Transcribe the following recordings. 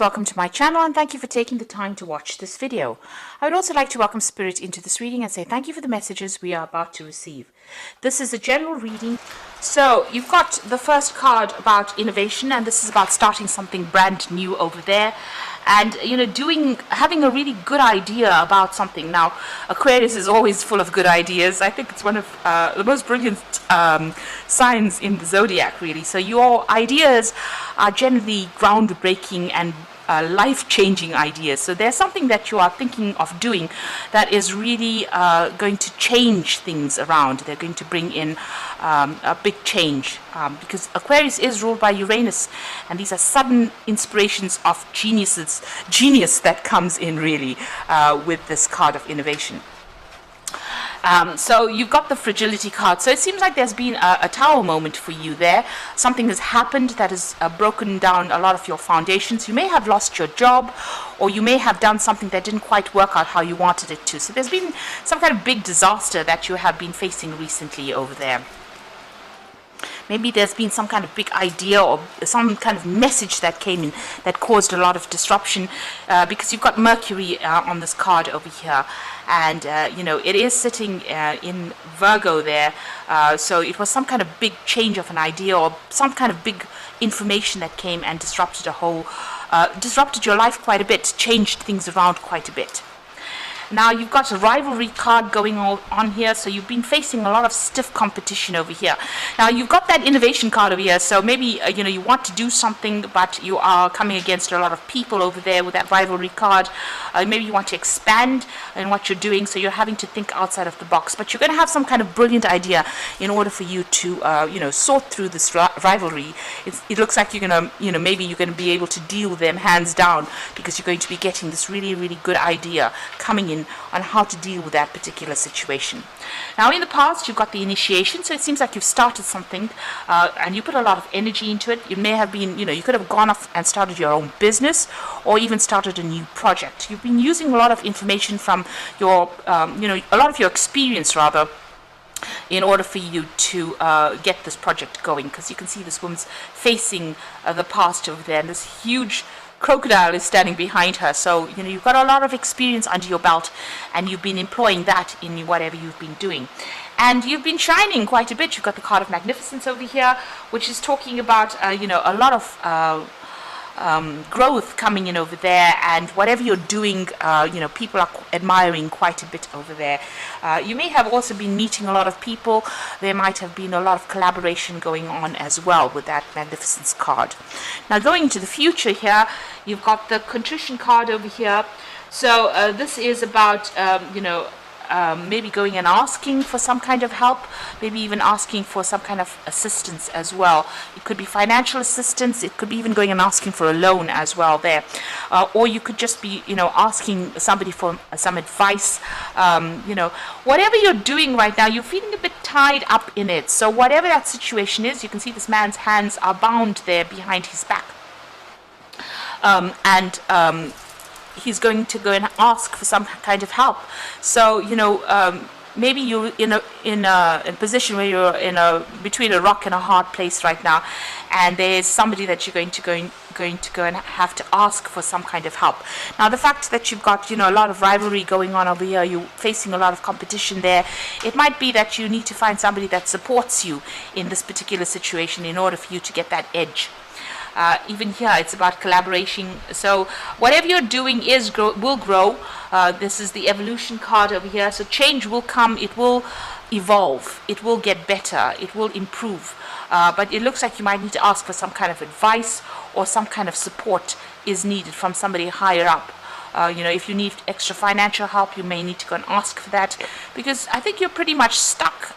Welcome to my channel and thank you for taking the time to watch this video. I would also like to welcome Spirit into this reading and say thank you for the messages we are about to receive. This is a general reading. So you've got the first card about innovation, and this is about starting something brand new over there. And having a really good idea about something. Now, Aquarius is always full of good ideas. I think it's one of the most brilliant signs in the zodiac, really. So your ideas are generally groundbreaking and life-changing ideas. So there's something that you are thinking of doing that is really going to change things around. They're going to bring in a big change because Aquarius is ruled by Uranus, and these are sudden inspirations of genius that comes in really with this card of innovation. So you've got the fragility card. So it seems like there's been a tower moment for you there. Something has happened that has broken down a lot of your foundations. You may have lost your job, or you may have done something that didn't quite work out how you wanted it to. So there's been some kind of big disaster that you have been facing recently over there. Maybe there's been some kind of big idea or some kind of message that came in that caused a lot of disruption because you've got Mercury on this card over here. And, it is sitting in Virgo there. So it was some kind of big change of an idea or some kind of big information that came and disrupted disrupted your life quite a bit, changed things around quite a bit. Now you've got a rivalry card going on here, so you've been facing a lot of stiff competition over here. Now you've got that innovation card over here, so maybe you want to do something, but you are coming against a lot of people over there with that rivalry card. Maybe you want to expand in what you're doing, so you're having to think outside of the box. But you're going to have some kind of brilliant idea in order for you to sort through this rivalry. It looks like you're going to maybe you're going to be able to deal with them hands down because you're going to be getting this really, really good idea coming in on how to deal with that particular situation. Now in the past you've got the initiation, so it seems like you've started something and you put a lot of energy into it. It may have been, you could have gone off and started your own business or even started a new project. You've been using a lot of information from your, a lot of your experience rather, in order for you to get this project going, because you can see this woman's facing the past over there, and this huge crocodile is standing behind her. So you've got a lot of experience under your belt, and you've been employing that in whatever you've been doing, and you've been shining quite a bit. You've got the card of magnificence over here, which is talking about a lot of growth coming in over there, and whatever you're doing, people are admiring quite a bit over there. You may have also been meeting a lot of people. There might have been a lot of collaboration going on as well with that magnificence card. Now going into the future here, you've got the contrition card over here. So this is about maybe going and asking for some kind of help, maybe even asking for some kind of assistance as well. It could be financial assistance, it could be even going and asking for a loan as well there. Or you could just be, asking somebody for some advice. Whatever you're doing right now, you're feeling a bit tied up in it. So whatever that situation is, you can see this man's hands are bound there behind his back. He's going to go and ask for some kind of help. So maybe you're in a position where you're between a rock and a hard place right now, and there's somebody that you're going to go and have to ask for some kind of help. Now the fact that you've got a lot of rivalry going on over here, you're facing a lot of competition there, it might be that you need to find somebody that supports you in this particular situation in order for you to get that edge. Even here it's about collaboration. So whatever you're doing will grow. This is the evolution card over here. So change will come, it will evolve, it will get better, it will improve. But it looks like you might need to ask for some kind of advice, or some kind of support is needed from somebody higher up. If you need extra financial help, you may need to go and ask for that, because I think you're pretty much stuck,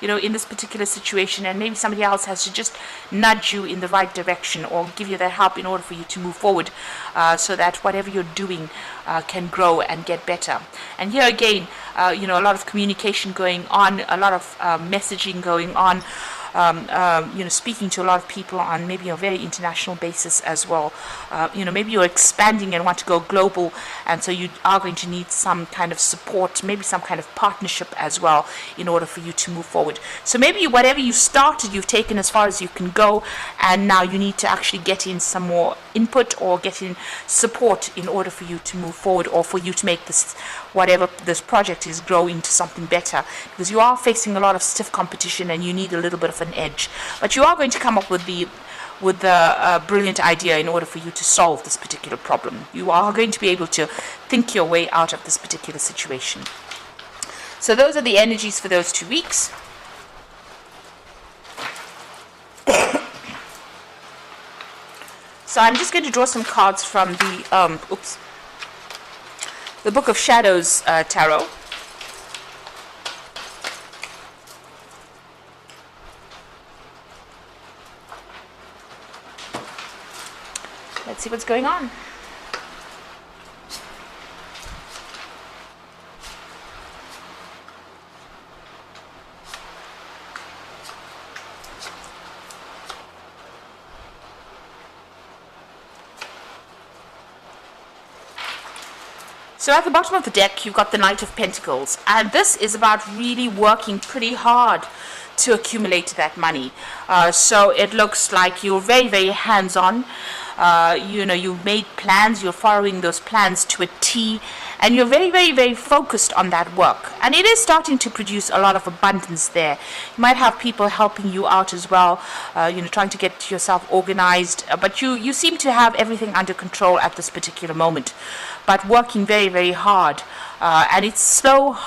in this particular situation, and maybe somebody else has to just nudge you in the right direction or give you that help in order for you to move forward, so that whatever you're doing can grow and get better. And here again, a lot of communication going on, a lot of messaging going on. speaking to a lot of people on maybe a very international basis as well. Maybe you're expanding and want to go global, and so you are going to need some kind of support, maybe some kind of partnership as well, in order for you to move forward. So maybe whatever you started, you've taken as far as you can go, and now you need to actually get in some more input or get in support in order for you to move forward, or for you to make this, whatever this project is, grow into something better, because you are facing a lot of stiff competition and you need a little bit of an edge. But you are going to come up with the brilliant idea in order for you to solve this particular problem. You are going to be able to think your way out of this particular situation. So those are the energies for those 2 weeks. So I'm just going to draw some cards from the Book of Shadows Tarot. Let's see what's going on. So at the bottom of the deck, you've got the Knight of Pentacles, and this is about really working pretty hard to accumulate that money. So it looks like you're very, very hands-on. You've made plans, you're following those plans to a T, and you're very, very, very focused on that work. And it is starting to produce a lot of abundance there. You might have people helping you out as well, trying to get yourself organized, but you seem to have everything under control at this particular moment, but working very, very hard. And it's slow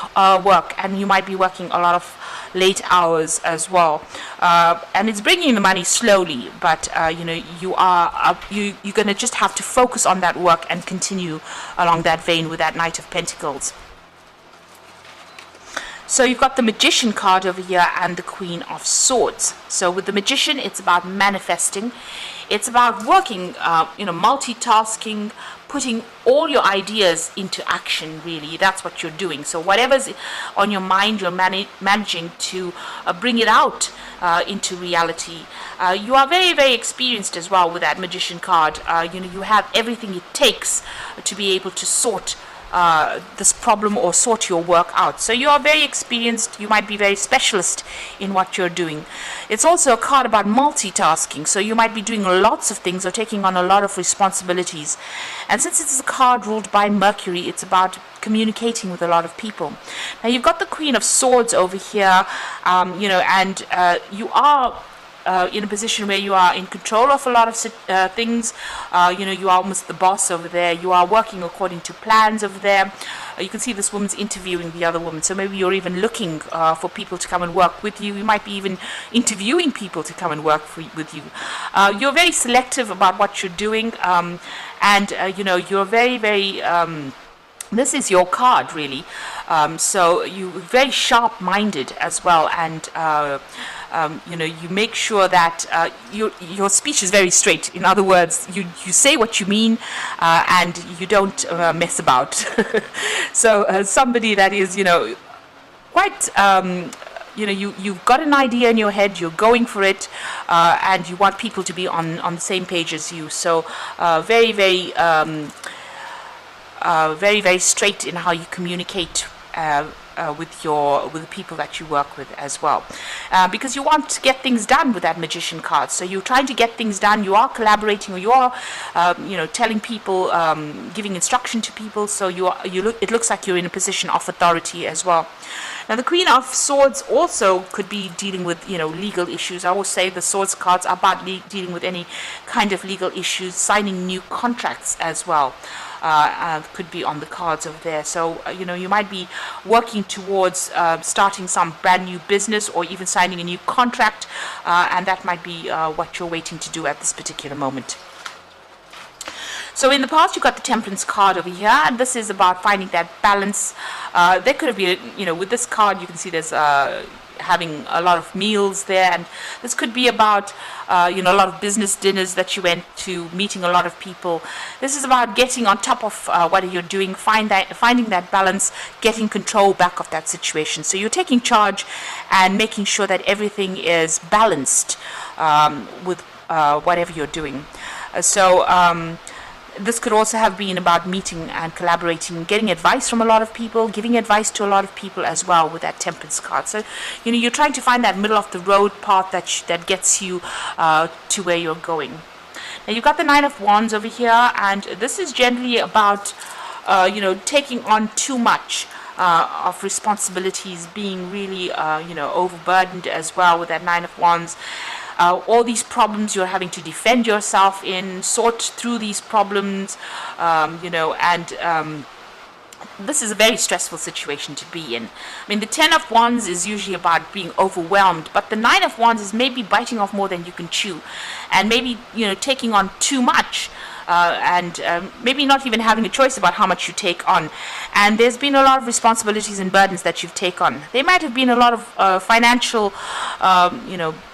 work, and you might be working a lot of late hours as well, and it's bringing the money slowly, but you're going to just have to focus on that work and continue along that vein with that Knight of Pentacles. So you've got the Magician card over here and the Queen of Swords. So with the Magician, it's about manifesting. It's about working, multitasking, putting all your ideas into action, really. That's what you're doing. So whatever's on your mind, you're managing to bring it out into reality. You are very, very experienced as well with that Magician card. You have everything it takes to be able to sort this problem or sort your work out. So you are very experienced. You might be very specialist in what you're doing. It's also a card about multitasking. So you might be doing lots of things or taking on a lot of responsibilities. And since it's a card ruled by Mercury, it's about communicating with a lot of people. Now you've got the Queen of Swords over here, and you are in a position where you are in control of a lot of things. You are almost the boss over there. You are working according to plans over there. You can see this woman's interviewing the other woman. So maybe you're even looking for people to come and work with you. You might be even interviewing people to come and work with you. You're very selective about what you're doing, and you're very, very this is your card, really. So you're very sharp-minded as well, and you make sure that your speech is very straight. In other words, you say what you mean, and you don't mess about. So somebody that is, quite, you've got an idea in your head, you're going for it, and you want people to be on the same page as you. So very, very, very, very straight in how you communicate with the people that you work with as well, because you want to get things done with that Magician card. So you're trying to get things done. You are collaborating, or you are, telling people, giving instruction to people. So it looks like you're in a position of authority as well. Now the Queen of Swords also could be dealing with, legal issues. I always say the Swords cards are about dealing with any kind of legal issues, signing new contracts as well. Could be on the cards over there. So, you might be working towards starting some brand new business or even signing a new contract, and that might be what you're waiting to do at this particular moment. So in the past, you've got the Temperance card over here, and this is about finding that balance. There could have been, with this card, you can see there's having a lot of meals there, and this could be about a lot of business dinners that you went to, meeting a lot of people. This is about getting on top of what you're doing, finding that balance, getting control back of that situation. So you're taking charge and making sure that everything is balanced with whatever you're doing. This could also have been about meeting and collaborating, getting advice from a lot of people, giving advice to a lot of people as well with that Temperance card. So, you're trying to find that middle of the road path that gets you to where you're going. Now, you've got the Nine of Wands over here, and this is generally about, taking on too much of responsibilities, being really, overburdened as well with that Nine of Wands. All these problems you're having to defend yourself in, sort through these problems, this is a very stressful situation to be in. I mean, the Ten of Wands is usually about being overwhelmed, but the Nine of Wands is maybe biting off more than you can chew, and maybe, taking on too much. Maybe not even having a choice about how much you take on. And there's been a lot of responsibilities and burdens that you've taken on. There might have been a lot of financial,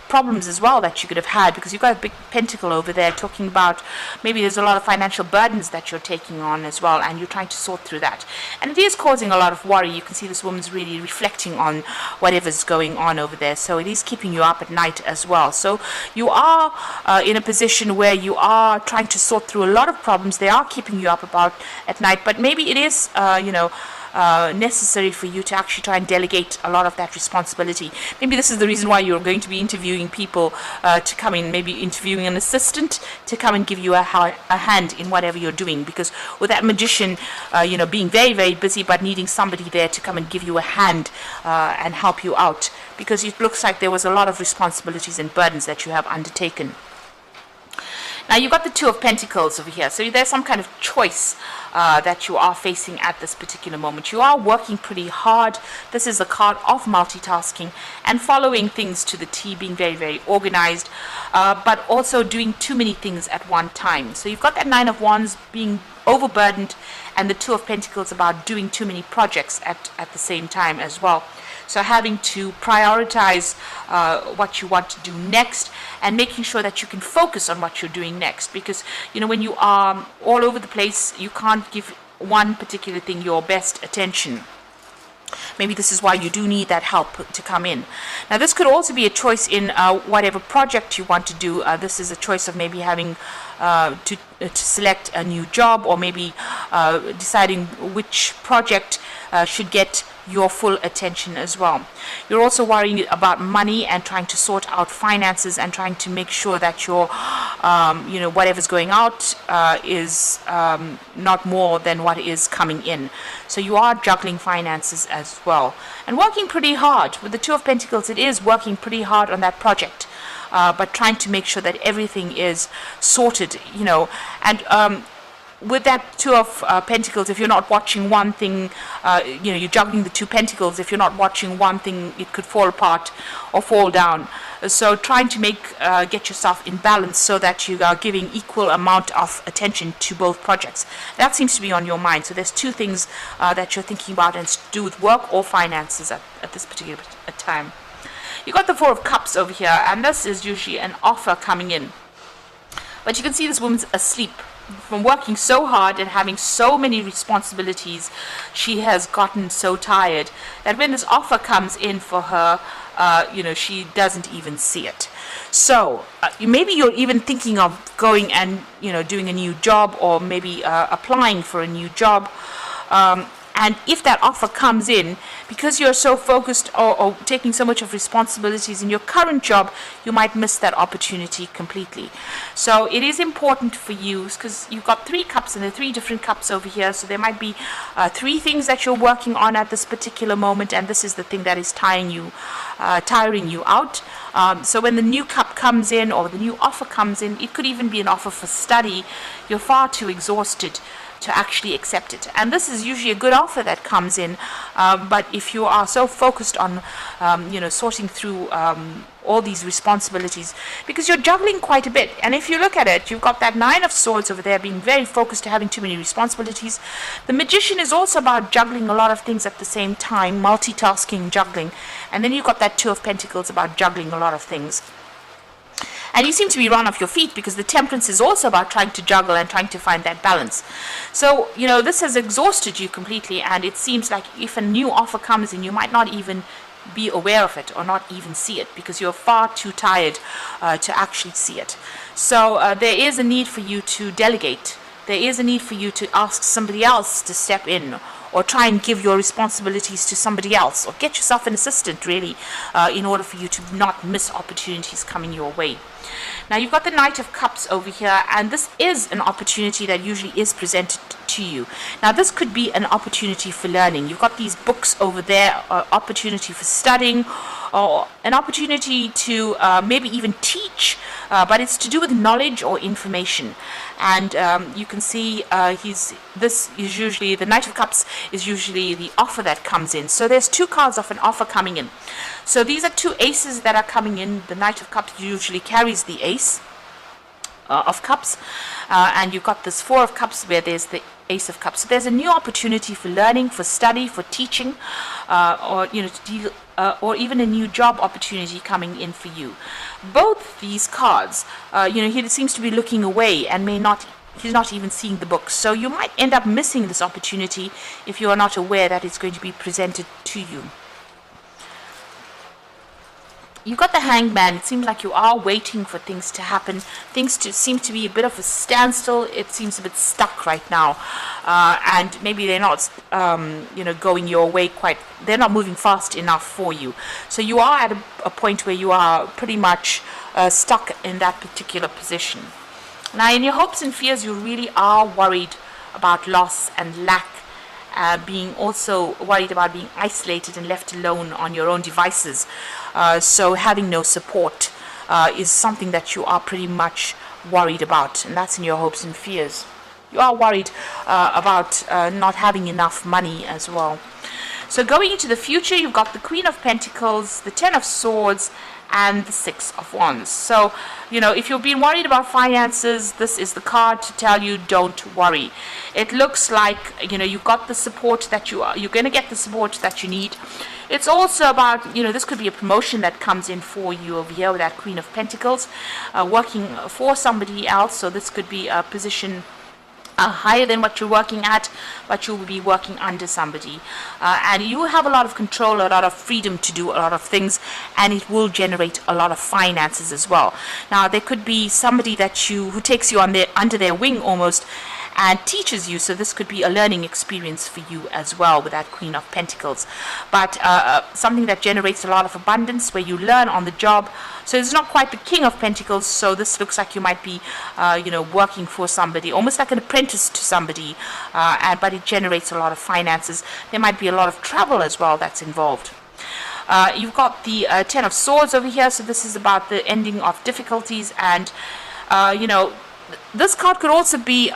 problems as well that you could have had, because you've got a big pentacle over there talking about maybe there's a lot of financial burdens that you're taking on as well, and you're trying to sort through that. And it is causing a lot of worry. You can see this woman's really reflecting on whatever's going on over there. So it is keeping you up at night as well. So you are in a position where you are trying to sort through a lot of problems. They are keeping you up at night, but maybe it is, necessary for you to actually try and delegate a lot of that responsibility. Maybe this is the reason why you're going to be interviewing people to come in, maybe interviewing an assistant to come and give you a hand in whatever you're doing, because with that Magician, being very, very busy but needing somebody there to come and give you a hand and help you out, because it looks like there was a lot of responsibilities and burdens that you have undertaken. Now, you've got the Two of Pentacles over here. So there's some kind of choice that you are facing at this particular moment. You are working pretty hard. This is a card of multitasking and following things to the T, being very, very organized, but also doing too many things at one time. So you've got that Nine of Wands being overburdened, and the Two of Pentacles about doing too many projects at the same time as well. So having to prioritize what you want to do next, and making sure that you can focus on what you're doing next. Because, when you are all over the place, you can't give one particular thing your best attention. Maybe this is why you do need that help to come in. Now, this could also be a choice in whatever project you want to do. This is a choice of maybe having to select a new job, or maybe deciding which project should get your full attention as well. You're also worrying about money and trying to sort out finances and trying to make sure that your, whatever's going out is not more than what is coming in. So you are juggling finances as well, and working pretty hard. With the Two of Pentacles, it is working pretty hard on that project, but trying to make sure that everything is sorted, and with that Two of Pentacles, if you're not watching one thing, you're juggling the Two Pentacles. If you're not watching one thing, it could fall apart or fall down. So trying to get yourself in balance so that you are giving equal amount of attention to both projects. That seems to be on your mind. So there's two things that you're thinking about, and it's to do with work or finances at this particular time. You got the Four of Cups over here, and this is usually an offer coming in. But you can see this woman's asleep. From working so hard and having so many responsibilities, she has gotten so tired that when this offer comes in for her, she doesn't even see it. So maybe you're even thinking of going and doing a new job, or maybe applying for a new job. And if that offer comes in, because you're so focused or taking so much of responsibilities in your current job, you might miss that opportunity completely. So it is important for you, because you've got 3 cups, and there are 3 different cups over here. So there might be 3 things that you're working on at this particular moment, and this is the thing that is tiring you out. So when the new cup comes in, or the new offer comes in, it could even be an offer for study. You're far too exhausted to actually accept it. And this is usually a good offer that comes in, but if you are so focused on sorting through all these responsibilities, because you're juggling quite a bit, and if you look at it, you've got that Nine of Swords over there, being very focused to having too many responsibilities. The Magician is also about juggling a lot of things at the same time, multitasking, juggling, and then you've got that Two of Pentacles about juggling a lot of things. And you seem to be run off your feet, because the Temperance is also about trying to juggle and trying to find that balance. So, this has exhausted you completely, and it seems like if a new offer comes in, you might not even be aware of it or not even see it, because you're far too tired to actually see it. So there is a need for you to delegate. There is a need for you to ask somebody else to step in, or try and give your responsibilities to somebody else, or get yourself an assistant, really, in order for you to not miss opportunities coming your way. Now, you've got the Knight of Cups over here, and this is an opportunity that usually is presented to you. Now, this could be an opportunity for learning. You've got these books over there, opportunity for studying, or an opportunity to maybe even teach, but it's to do with knowledge or information. And you can see this is usually, the Knight of Cups is usually the offer that comes in. So there's two cards of an offer coming in. So these are two aces that are coming in. The Knight of Cups usually carries the ace of Cups, and you've got this Four of Cups where there's the Ace of Cups. So there's a new opportunity for learning, for study, for teaching, or to deal, or even a new job opportunity coming in for you. Both these cards, he seems to be looking away and he's not even seeing the books. So you might end up missing this opportunity if you are not aware that it's going to be presented to you. You've got the Hangman. It seems like you are waiting for things to happen. Things seem to be a bit of a standstill. It seems a bit stuck right now. And maybe they're not, going your way quite. They're not moving fast enough for you. So you are at a point where you are pretty much stuck in that particular position. Now, in your hopes and fears, you really are worried about loss and lack. Being also worried about being isolated and left alone on your own devices. So having no support is something that you are pretty much worried about, and that's in your hopes and fears. You are worried about not having enough money as well. So going into the future, you've got the Queen of Pentacles, the Ten of Swords, and the Six of Wands. So, if you've been worried about finances, this is the card to tell you don't worry. It looks like, you've got the support that you're going to get the support that you need. It's also about, this could be a promotion that comes in for you over here with that Queen of Pentacles, working for somebody else. So this could be a position higher than what you're working at, but you will be working under somebody, and you have a lot of control, a lot of freedom to do a lot of things, and it will generate a lot of finances as well. Now, there could be somebody who takes you under their wing almost, and teaches you. So this could be a learning experience for you as well with that Queen of Pentacles. But something that generates a lot of abundance, where you learn on the job. So it's not quite the King of Pentacles. So this looks like you might be, working for somebody, almost like an apprentice to somebody. But it generates a lot of finances. There might be a lot of travel as well that's involved. You've got the Ten of Swords over here. So this is about the ending of difficulties, and this card could also be,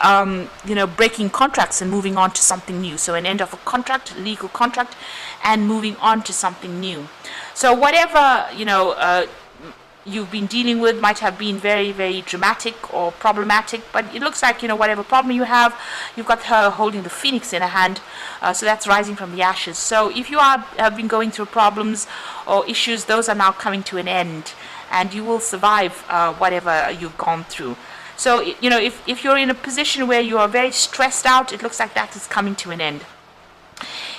breaking contracts and moving on to something new. So an end of a contract, legal contract, and moving on to something new. So whatever, you've been dealing with might have been very, very dramatic or problematic, but it looks like, whatever problem you have, you've got her holding the Phoenix in her hand, so that's rising from the ashes. So if you have been going through problems or issues, those are now coming to an end, and you will survive whatever you've gone through. So, if you're in a position where you are very stressed out, it looks like that is coming to an end.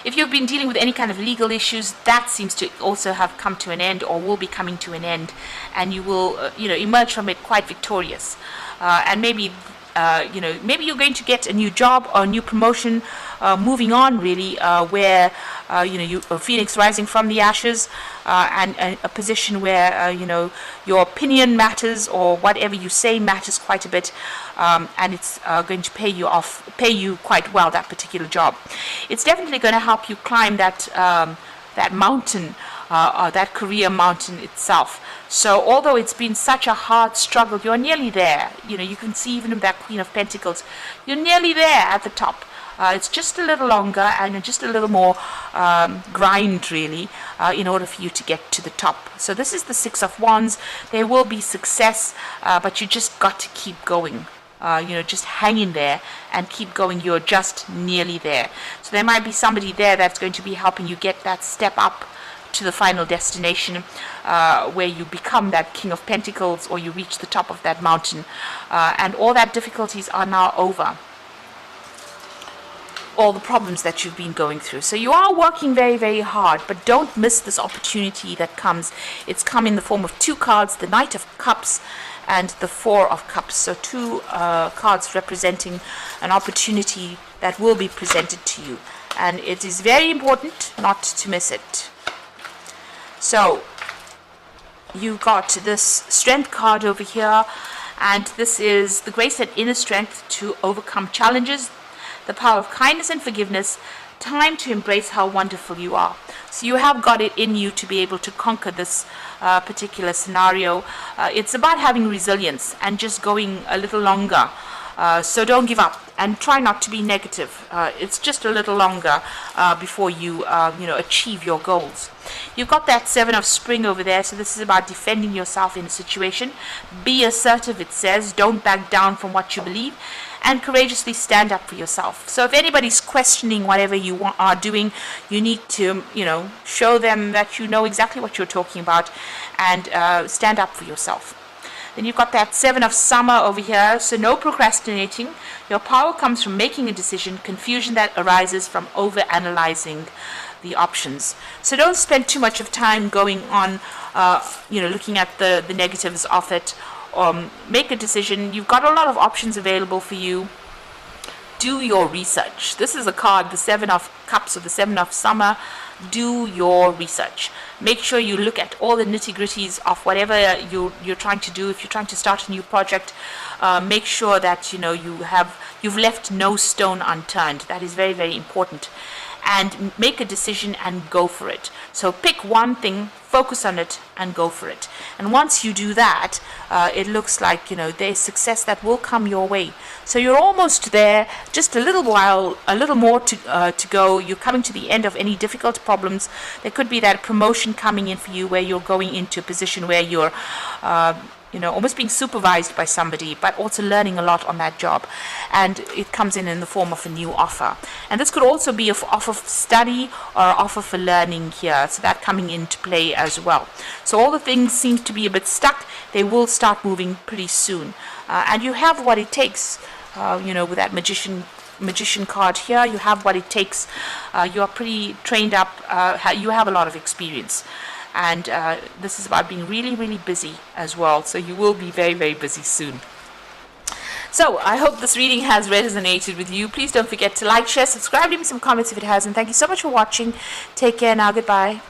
If you've been dealing with any kind of legal issues, that seems to also have come to an end, or will be coming to an end, and you will, emerge from it quite victorious. And maybe, maybe you're going to get a new job or a new promotion, moving on really, where, Phoenix rising from the ashes, and a position where, your opinion matters, or whatever you say matters quite a bit, and it's going to pay you quite well, that particular job. It's definitely going to help you climb that mountain that career mountain itself. So although it's been such a hard struggle, you're nearly there. You know, you can see even with that Queen of Pentacles, you're nearly there at the top. It's just a little longer and just a little more grind, really, in order for you to get to the top. So this is the Six of Wands. There will be success, but you just got to keep going. Just hang in there and keep going. You're just nearly there. So there might be somebody there that's going to be helping you get that step up to the final destination, where you become that King of Pentacles, or you reach the top of that mountain, and all that difficulties are now over. All the problems that you've been going through. So you are working very, very hard, but don't miss this opportunity that comes. It's come in the form of two cards, the Knight of Cups and the Four of Cups. So two cards representing an opportunity that will be presented to you. And it is very important not to miss it. So you got this Strength card over here, and this is the grace and inner strength to overcome challenges, the power of kindness and forgiveness, time to embrace how wonderful you are. So you have got it in you to be able to conquer this particular scenario. It's about having resilience and just going a little longer. So don't give up and try not to be negative. It's just a little longer before you achieve your goals. You've got that Seven of Spring over there, so this is about defending yourself in a situation. Be assertive, it says. Don't back down from what you believe, and courageously stand up for yourself. So if anybody's questioning whatever you are doing, you need to, show them that you know exactly what you're talking about, and stand up for yourself. Then you've got that Seven of Summer over here, so no procrastinating. Your power comes from making a decision, confusion that arises from over-analyzing the options. So don't spend too much of time going on, looking at the negatives of it. Make a decision. You've got a lot of options available for you. Do your research. This is a card, the Seven of Cups or the Seven of Summer. Do your research. Make sure you look at all the nitty-gritties of whatever you're trying to do. If you're trying to start a new project, make sure that you've left no stone unturned. That is very, very important. And make a decision and go for it. So pick one thing, focus on it, and go for it. And once you do that, it looks like there's success that will come your way. So you're almost there. Just a little while, a little more to go. You're coming to the end of any difficult problems. There could be that promotion coming in for you, where you're going into a position where you're almost being supervised by somebody, but also learning a lot on that job. And it comes in the form of a new offer. And this could also be an offer for study or an offer for learning here. So that coming into play as well. So all the things seem to be a bit stuck. They will start moving pretty soon. And you have what it takes, with that magician card here. You have what it takes. You are pretty trained up. You have a lot of experience. And this is about being really, really busy as well. So you will be very, very busy soon. So I hope this reading has resonated with you. Please don't forget to like, share, subscribe, leave me some comments if it has. And thank you so much for watching. Take care now. Goodbye.